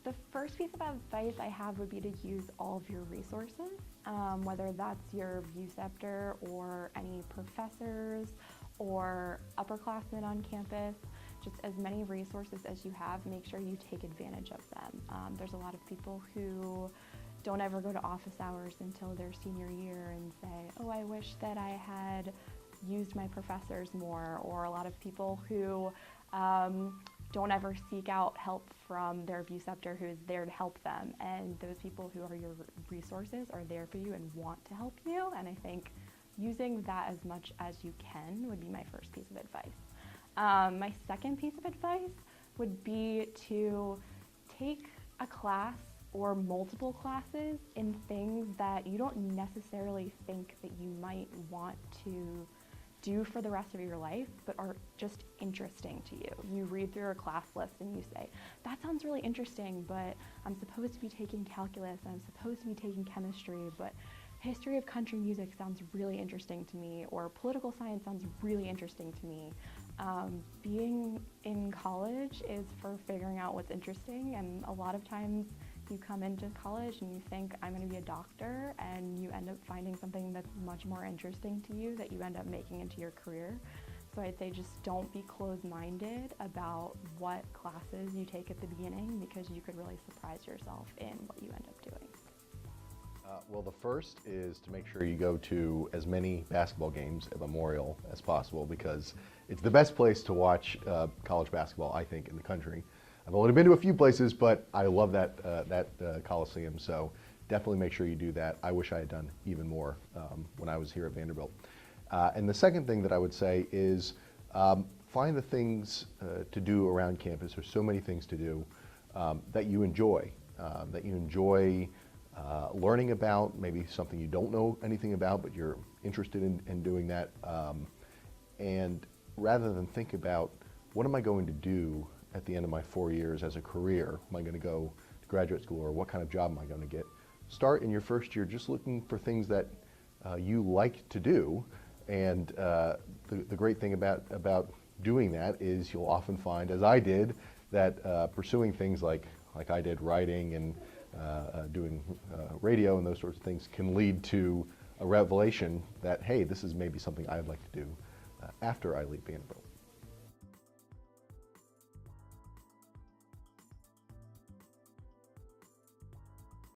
The first piece of advice I have would be to use all of your resources, whether that's your ViewScepter or any professors or upperclassmen on campus. Just as many resources as you have, make sure you take advantage of them. There's a lot of people who don't ever go to office hours until their senior year and say, oh, I wish that I had used my professors more, or a lot of people who don't ever seek out help from their ViewScepter who is there to help them. And those people who are your resources are there for you and want to help you. And I think using that as much as you can would be my first piece of advice. My second piece of advice would be to take a class or multiple classes in things that you don't necessarily think that you might want to do for the rest of your life, but are just interesting to you. You read through a class list and you say, that sounds really interesting, but I'm supposed to be taking calculus, and I'm supposed to be taking chemistry, but history of country music sounds really interesting to me, or political science sounds really interesting to me. Being in college is for figuring out what's interesting, and a lot of times you come into college and you think, I'm going to be a doctor, and you end up finding something that's much more interesting to you that you end up making into your career. So I'd say just don't be closed-minded about what classes you take at the beginning, because you could really surprise yourself in what you end up doing. Well, the first is to make sure you go to as many basketball games at Memorial as possible, because it's the best place to watch college basketball, I think, in the country. I've only been to a few places, but I love that Coliseum, so definitely make sure you do that. I wish I had done even more when I was here at Vanderbilt. And the second thing that I would say is find the things to do around campus. There's so many things to do that you enjoy, learning about, maybe something you don't know anything about, but you're interested in doing that. And rather than think about, what am I going to do at the end of my 4 years as a career? Am I going to go to graduate school, or what kind of job am I going to get? Start in your first year just looking for things that you like to do. And the great thing about doing that is you'll often find, as I did, that pursuing things like I did, writing and doing radio and those sorts of things, can lead to a revelation that, hey, this is maybe something I'd like to do after I leave Vanderbilt.